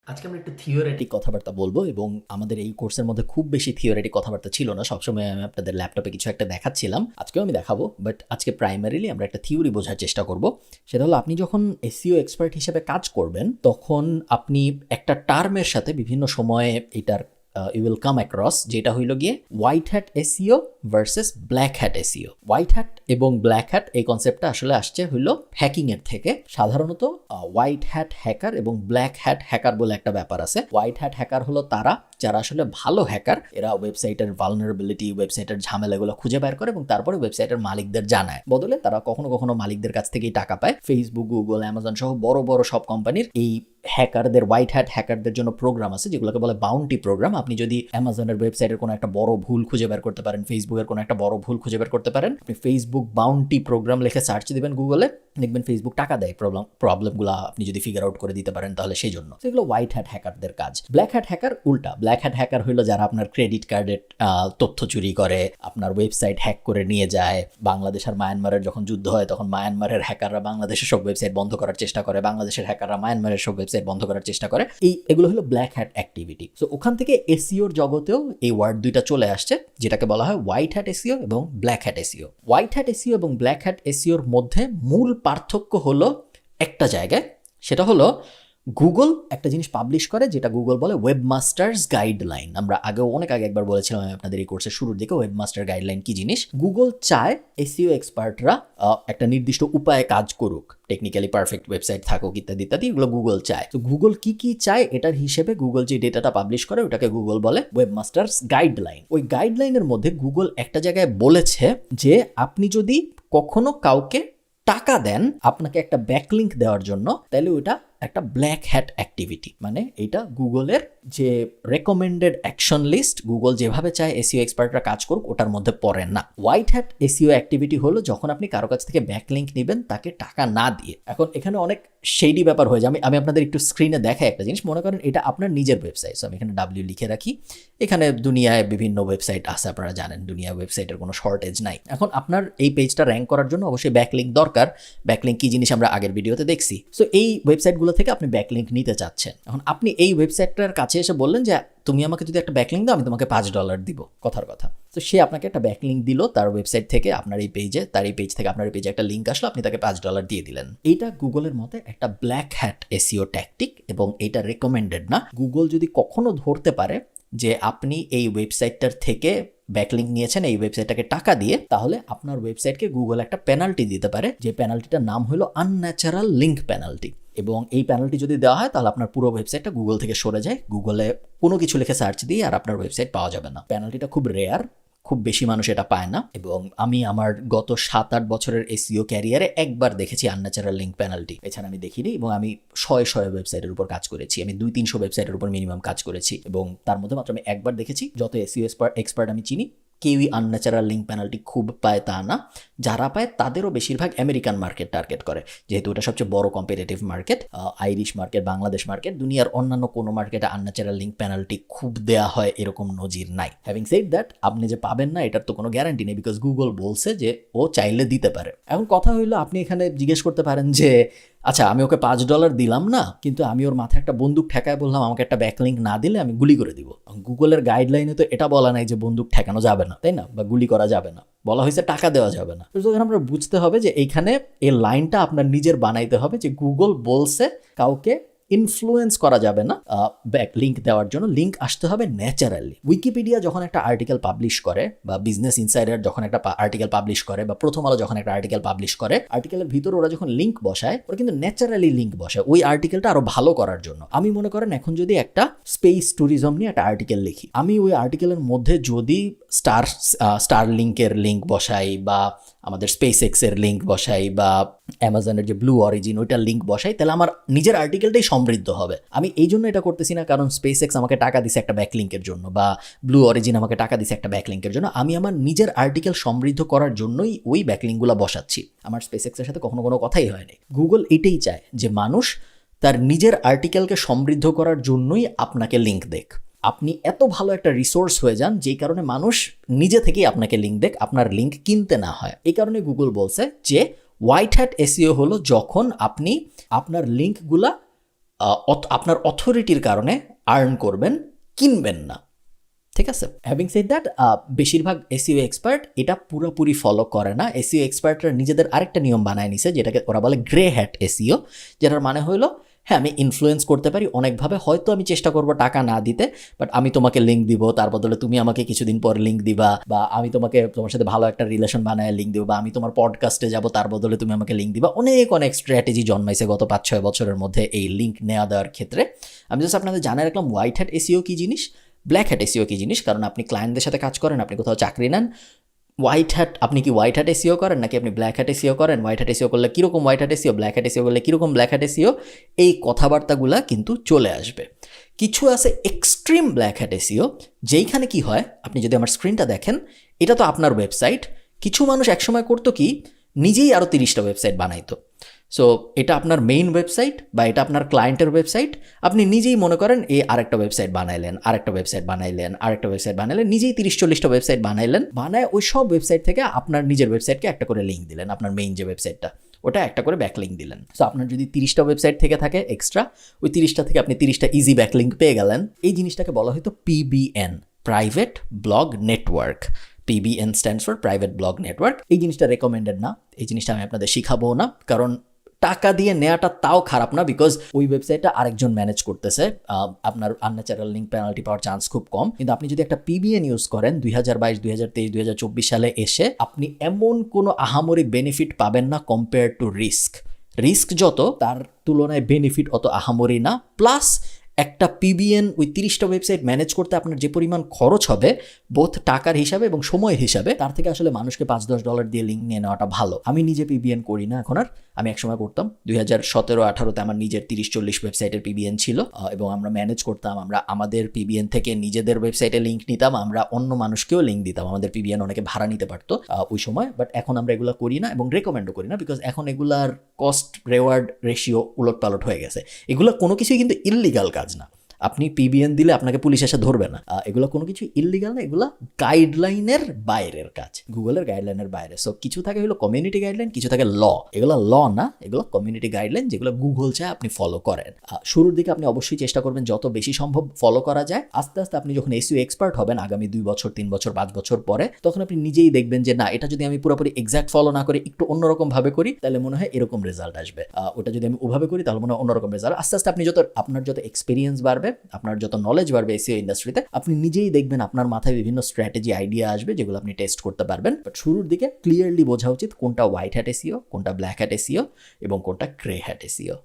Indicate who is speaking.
Speaker 1: আজকে আমরা একটু থিওরেটিক কথাবার্তা বলবো এবং আমাদের এই কোর্সের মধ্যে খুব বেশি থিওরেটিক কথাবার্তা ছিল না। সবসময় আমি আপনাদের ল্যাপটপে কিছু একটা দেখাচ্ছিলাম, আজকেও আমি দেখাবো, বাট আজকে প্রাইমারিলি আমরা একটা থিওরি বোঝার চেষ্টা করব। সেটা হলো আপনি যখন এসইও এক্সপার্ট হিসেবে কাজ করবেন তখন আপনি একটা টার্মের সাথে বিভিন্ন সময়ে এটার ইউ উইল কাম অ্যাক্রস, যেটা হইল গিয়ে white hat SEO versus black hat SEO. White hat এবং ব্ল্যাক হ্যাট এই কনসেপ্টটা আসলে আসছে হইল হ্যাকিং এর থেকে। সাধারণত হোয়াইট হ্যাট হ্যাকার এবং ব্ল্যাক হ্যাট হ্যাকার বলে একটা ব্যাপার আছে। হোয়াইট হ্যাট হ্যাকার হলো তারা যারা আসলে ভালো হ্যাকার, এরা ওয়েবসাইটের ভালনারেবিলিটি, ওয়েবসাইটের ঝামেলাগুলো খুঁজে বের করে এবং তারপরে ওয়েবসাইটের মালিকদের জানায়। বদলে তারা কখনো কখনো মালিকদের কাছ থেকেই টাকা পায়। ফেসবুক, গুগল, অ্যামাজন সহ বড় বড় সব কোম্পানির এই হ্যাকারদের, হোয়াইট হ্যাট হ্যাকারদের জন্য প্রোগ্রাম আছে যেগুলোকে বলে বাউন্টি প্রোগ্রাম। আপনি যদি অ্যামাজনের ওয়েবসাইটের কোনো একটা বড় ভুল খুঁজে বের করতে পারেন, ফেসবুকের কোনো একটা বড় ভুল খুঁজে বের করতে পারেন, আপনি ফেসবুক বাউন্টি প্রোগ্রাম লিখে সার্চ দিবেন গুগলে, দেখবেন ফেসবুক টাকা দেয় প্রবলেমগুলো আপনি যদি ফিগার আউট করে দিতে পারেন তাহলে সেই জন্য। সেগুলো হোয়াইট হ্যাট হ্যাকারদের কাজ। ব্ল্যাক হ্যাট হ্যাকার উল্টা। ব্ল্যাক হ্যাট হ্যাকার হইলো যারা আপনার ক্রেডিট কার্ডের তথ্য চুরি করে, আপনার ওয়েবসাইট হ্যাক করে নিয়ে যায়। বাংলাদেশ আর মায়ানমারের যখন যুদ্ধ হয় তখন মায়ানমারের হ্যাকাররা বাংলাদেশের সব ওয়েবসাইট বন্ধ করার চেষ্টা করে, বাংলাদেশের হ্যাকাররা মায়ানমারের সব ওয়েবসাইট বন্ধ করার চেষ্টা করে। এগুলো হলো ব্ল্যাক হ্যাট অ্যাক্টিভিটি। সো ওখান থেকে এসইওর জগতেও এই ওয়ার্ড দুইটা চলে আসছে, যেটাকে বলা হয় হোয়াইট হ্যাট এসইও এবং black hat SEO. White hat SEO এবং ব্ল্যাক হ্যাট এসইওর মধ্যে মূল পার্থক্য হলো একটা জায়গায়, সেটা হলো গুগল একটা জিনিস পাবলিশ করে যেটা গুগল বলে ওয়েবমাস্টার্স গাইডলাইন। আমরা অনেক আগে একবার বলেছিলাম আমি আপনাদের এই কোর্সের শুরুর দিকে ওয়েবমাস্টার গাইডলাইন কি জিনিস। গুগল চায় এসইও এক্সপার্টরা একটা নির্দিষ্ট উপায়ে কাজ করুক, টেকনিক্যালি পারফেক্ট ওয়েবসাইট থাকুক ইত্যাদি ইত্যাদি, এগুলো গুগল চায়। তো গুগল কি কি চায় এটার হিসেবে গুগল যে ডেটাটা পাবলিশ করে ওটাকে গুগল বলে ওয়েবমাস্টার্স গাইডলাইন। ওই গাইডলাইনের মধ্যে গুগল একটা জায়গায় বলেছে যে আপনি যদি কখনো কাউকে টাকা দেন আপনাকে একটা ব্যাকলিঙ্ক দেওয়ার জন্য, তাহলে ওইটা একটা ব্ল্যাক হ্যাট অ্যাক্টিভিটি। মানে এটা গুগলের যে রেকমেন্ডেড অ্যাকশন লিস্ট, গুগল যেভাবে চায় এসইও এক্সপার্টরা কাজ করুক ওটার মধ্যে পড়ে না। হোয়াইট হ্যাট এসইও অ্যাক্টিভিটি হলো যখন আপনি কারো কাছ থেকে ব্যাকলিঙ্ক নেবেন তাকে টাকা না দিয়ে। এখন এখানে অনেক শেডি ব্যাপার হয়ে যায়। আমি আপনাদের একটু স্ক্রিনে দেখাই একটা জিনিস। মনে করেন এটা আপনার নিজের ওয়েবসাইট, আমি এখানে ডাব্লিউ লিখে রাখি। এখানে দুনিয়ায় বিভিন্ন ওয়েবসাইট আছে, আপনারা জানেন দুনিয়া ওয়েবসাইটের কোনো শর্টেজ নাই। এখন আপনার এই পেজটা র্যাঙ্ক করার জন্য অবশ্যই ব্যাকলিঙ্ক দরকার। ব্যাকলিঙ্ক কি জিনিস আমরা আগের ভিডিওতে দেখছি। সো এই ওয়েবসাইটগুলো থেকে আপনি ব্যাকলিঙ্ক নিতে চাচ্ছেন। এখন আপনি এই ওয়েবসাইটটার কাছে এসে বললেন যে তুমি আমাকে যদি একটা ব্যাকলিঙ্ক দাও আমি তোমাকে $5 দিব, কথার কথা। তো সে আপনাকে একটা ব্যাকলিঙ্ক দিল তার ওয়েবসাইট থেকে আপনার এই পেজে, তার এই পেজ থেকে আপনার এই পেজে একটা লিঙ্ক আসলো, আপনি তাকে $5 দিয়ে দিলেন। এইটা গুগলের মতে একটা ব্ল্যাক হ্যাট এসইও ট্যাকটিক এবং এইটা রেকমেন্ডেড না। গুগল যদি কখনো ধরতে পারে যে আপনি এই ওয়েবসাইটটার থেকে ব্যাকলিঙ্ক নিয়েছেন এই ওয়েবসাইটটাকে টাকা দিয়ে, তাহলে আপনার ওয়েবসাইটকে গুগল একটা পেনাল্টি দিতে পারে, যে পেনাল্টিটার নাম হলো আনন্যাচারাল লিঙ্ক পেনাল্টি। এবং এই পেনাল্টি যদি দেওয়া হয় তাহলে আপনার পুরো ওয়েবসাইটটা গুগল থেকে সরে যায়, গুগলে কোনো কিছু লিখে সার্চ দিয়ে আর আপনার ওয়েবসাইট পাওয়া যাবে না। পেনাল্টিটা খুব রেয়ার, খুব বেশি মানুষ এটা পায় না। এবং আমি আমার গত 7-8 বছরের এসইও ক্যারিয়ারে একবার দেখেছি আনন্যাচারাল লিঙ্ক পেনাল্টি, এছাড়া আমি দেখিনি। এবং আমি শয়ে ওয়েবসাইটের উপর কাজ করেছি, আমি 200-300 ওয়েবসাইটের উপর মিনিমাম কাজ করেছি এবং তার মধ্যে মাত্র আমি একবার দেখেছি। যত এসইও এক্সপার্ট আমি চিনি কেউই আনন্যাচারাল লিঙ্ক পেনাল্টি খুব পায় তা না। যারা পায় তাদেরও বেশিরভাগ আমেরিকান মার্কেট টার্গেট করে, যেহেতু এটা সবচেয়ে বড় competitive market. Irish market, Bangladesh market, দুনিয়ার অন্যান্য কোনো মার্কেটে আনন্যাচারাল লিঙ্ক পেনাল্টি খুব দেয়া হয় এরকম নজির নাই। হ্যাভিং সেড দ্যাট, আপনি যে পাবেন না এটার তো কোনো গ্যারান্টি নেই, বিকজ গুগল বলছে যে ও চাইলে দিতে পারে। এখন কথা হইলো আপনি এখানে জিজ্ঞেস করতে পারেন যে আচ্ছা আমি ওকে $5 দিলাম না, কিন্তু আমি ওর মাথায় একটা বন্দুক ঠেকায় বললাম আমাকে একটা ব্যাকলিঙ্ক না দিলে আমি গুলি করে দিব। গুগলের গাইডলাইনে তো এটা বলা নাই যে বন্দুক ঠেকানো যাবে না, তাই না, বা গুলি করা যাবে না, বলা হয়েছে টাকা দেওয়া যাবে না। তো তখন আমরা বুঝতে হবে যে এইখানে এই লাইনটা আপনার নিজের বানাইতে হবে যে গুগল বলছে কাউকে ইনফ্লুয়েন্স করা যাবে না ব্যাক লিঙ্ক দেওয়ার জন্য, লিঙ্ক আসতে হবে ন্যাচারালি। উইকিপিডিয়া যখন একটা আর্টিকেল পাবলিশ করে, বা বিজনেস ইনসাইডার যখন একটা আর্টিকেল পাবলিশ করে, বা প্রথম আলো যখন একটা আর্টিকেল পাবলিশ করে, আর্টিকেলের ভিতরে ওরা যখন লিঙ্ক বসায় ওরা কিন্তু ন্যাচারালি লিঙ্ক বসায় ওই আর্টিকেলটা আরো ভালো করার জন্য। আমি মনে করেন এখন যদি একটা স্পেস ট্যুরিজম নিয়ে একটা আর্টিকেল লিখি, আমি ওই আর্টিকেলের মধ্যে যদি স্টার লিঙ্কের লিঙ্ক বসাই, বা আমাদের স্পেস এক্সের লিঙ্ক বসাই, বা অ্যামাজনের যে ব্লু অরিজিন ওইটার লিঙ্ক বসাই, তাহলে আমার নিজের আর্টিকেলটাই সমৃদ্ধ হবে। আমি এই জন্য এটা করতেছি না কারণ স্পেস এক্স আমাকে টাকা দিছে একটা ব্যাকলিঙ্কের জন্য, বা ব্লু অরিজিন আমাকে টাকা দিছে একটা ব্যাকলিঙ্কের জন্য। আমি আমার নিজের আর্টিকেল সমৃদ্ধ করার জন্যই ওই ব্যাকলিঙ্কগুলো বসাচ্ছি, আমার স্পেস এক্সের সাথে কখনো কোনো কথাই হয়নি। গুগল এটাই চায় যে মানুষ তার নিজের আর্টিকেলকে সমৃদ্ধ করার জন্যই আপনাকে লিঙ্ক দেখ। আপনি এত ভালো একটা রিসোর্স হয়ে যান যেই কারণে মানুষ নিজে থেকেই আপনাকে লিঙ্ক দেখ, আপনার লিঙ্ক কিনতে না হয়। এই কারণে গুগল বলছে যে হোয়াইট হ্যাট এসইও হলো যখন আপনি আপনার লিঙ্কগুলা আপনার অথরিটির কারণে আর্ন করবেন, কিনবেন না। ঠিক আছে, হ্যাভিং সেড দ্যাট, বেশিরভাগ এসইও এক্সপার্ট এটা পুরোপুরি ফলো করে না। এসইও এক্সপার্টরা নিজেদের আরেকটা নিয়ম বানায় নিছে, যেটাকে ওরা বলে গ্রে হ্যাট এসইও, যেটার মানে হলো হ্যাঁ আমি ইনফ্লুয়েন্স করতে পারি অনেকভাবে, হয়তো আমি চেষ্টা করব টাকা না দিতে, বাট আমি তোমাকে লিঙ্ক দিব, তার বদলে তুমি আমাকে কিছুদিন পর লিঙ্ক দিবা, বা আমি তোমার সাথে ভালো একটা রিলেশন বানায় লিঙ্ক দিব, বা আমি তোমার পডকাস্টে যাব, তার বদলে তুমি আমাকে লিঙ্ক দিবা। অনেক অনেক স্ট্র্যাটেজি জন্মাইছে গত 5-6 বছরের মধ্যে এই লিঙ্ক নেওয়া দেওয়ার ক্ষেত্রে। আমি জাস্ট আপনাদের জানাই রাখলাম হোয়াইট হ্যাট এসইও কী জিনিস, ব্ল্যাক হ্যাট এসইও কী জিনিস। কারণ আপনি ক্লায়েন্টদের সাথে কাজ করেন, আপনি কোথাও চাকরি নেন, আপনি কি হোয়াইট হ্যাট এসইও করেন নাকি আপনি ব্ল্যাক হ্যাট এসইও করেন, হোয়াইট হ্যাট এসইও করলে কীরকম white hat SEO, black hat SEO করলে কীরকম ব্ল্যাক হ্যাট এসইও, এই কথাবার্তাগুলা কিন্তু চলে আসবে। কিছু আছে এক্সট্রিম ব্ল্যাক হ্যাট এসইও, যেইখানে কি হয়, আপনি যদি আমার স্ক্রিনটা দেখেন, এটা তো আপনার ওয়েবসাইট। কিছু মানুষ একসময় করতো কি, নিজেই আরও 30টা ওয়েবসাইট বানাইতো। সো এটা আপনার মেইন ওয়েবসাইট বা এটা আপনার ক্লায়েন্টের ওয়েবসাইট, আপনি নিজেই মনে করেন আরেকটা ওয়েবসাইট বানাইলেন, আরেকটা ওয়েবসাইট বানাইলেন, আরেকটা ওয়েবসাইট বানাইলেন, নিজেই 30-40টা ওয়েবসাইট বানাইলেন, বানায় ওই সব ওয়েবসাইট থেকে আপনার নিজের ওয়েবসাইটকে একটা করে লিঙ্ক দিলেন, আপনার মেইন যে ওয়েবসাইটটা ওটা একটা করে ব্যাকলিঙ্ক দিলেন। সো আপনার যদি 30টা ওয়েবসাইট থেকে থাকে এক্সট্রা, ওই 30টা থেকে আপনি 30টা ইজি ব্যাকলিঙ্ক পেয়ে গেলেন। এই জিনিসটাকে বলা হয়তো PBN, private blog network. PBN stands for private blog network. এই জিনিসটা রেকমেন্ডেড না, এই জিনিসটা আমি আপনাদের শিখাবো না, কারণ টাকা দিয়ে নেওয়াটা তাও খারাপ না, বিকজ ওই ওয়েবসাইটটা আরেকজন ম্যানেজ করতেছে, আপনার আনন্যাচারাল লিঙ্ক পেনাল্টি পাওয়ার চান্স খুব কম। কিন্তু আপনি যদি একটা পিবিএন ইউজ করেন 2022, 2023, 2024 সালে এসে, আপনি এমন কোনো আহামরি বেনিফিট পাবেন না কম্পেয়ার টু রিস্ক যত তার তুলনায় বেনিফিট অত আহামরি না। প্লাস একটা পিবিএন ওই 30টা ওয়েবসাইট ম্যানেজ করতে আপনার যে পরিমাণ খরচ হবে, বোথ টাকার হিসাবে এবং সময়ের হিসাবে, তার থেকে আসলে মানুষকে $5-10 দিয়ে লিঙ্ক নিয়ে নেওয়াটা ভালো। আমি নিজে পিবিএন করি না এখন আর, আমি একসময় করতাম। 2017-18তে আমার নিজের 30-40 ওয়েবসাইটের পিবিএন ছিল, এবং আমরা ম্যানেজ করতাম। আমরা আমাদের পিবিএন থেকে নিজেদের ওয়েবসাইটে লিঙ্ক নিতাম, আমরা অন্য মানুষকেও লিঙ্ক দিতাম, আমাদের পিবিএন অনেকে ভাড়া নিতে পারতো ওই সময়। বাট এখন আমরা এগুলো করি না এবং রেকমেন্ডও করি না, বিকজ এখন এগুলার কস্ট রেওয়ার্ড রেশিও উলটপালট হয়ে গেছে। এগুলো কোনো কিছুই কিন্তু ইল্লিগাল কাজ না। আপনি পিবিএন দিলে আপনাকে পুলিশ এসে ধরবে না, এগুলো কোনো কিছু ইল্লিগাল না, এগুলো গাইডলাইনের বাইরের কাজ, গুগলের গাইডলাইনের বাইরে। সো কিছু থাকে হলো কমিউনিটি গাইডলাইন, কিছু থাকে ল। এগুলো ল না, এগুলো কমিউনিটি গাইডলাইন, যেগুলো গুগল চায় আপনি ফলো করেন। শুরুর দিকে আপনি অবশ্যই চেষ্টা করবেন যত বেশি সম্ভব ফলো করা যায়। আস্তে আস্তে আপনি যখন এসইও এক্সপার্ট হবেন আগামী 2 বছর, 3 বছর, 5 বছর পরে, তখন আপনি নিজেই দেখবেন যে না, এটা যদি আমি পুরোপুরি এক্সাক্ট ফলো না করে একটু অন্যরকম ভাবে করি, তাহলে মনে হয় এরকম রেজাল্ট আসবে। ওটা যদি আমি ওভাবে করি তাহলে মনে হয় অন্যরকম রেজাল্ট। আস্তে আস্তে আপনি আপনার যত এক্সপিরিয়েন্স বাড়বে, আপনার যত নলেজ বাড়বে এসইও ইন্ডাস্ট্রিতে, আপনি নিজেই দেখবেন আপনার মাথায় বিভিন্ন স্ট্র্যাটেজি আইডিয়া আসবে, যেগুলো আপনি টেস্ট করতে পারবেন। বাট শুরুর দিকে ক্লিয়ারলি বোঝা উচিত কোনটা হোয়াইট হ্যাট এসইও, কোনটা ব্ল্যাক হ্যাট এসইও এবং কোনটা গ্রে হ্যাট এসইও।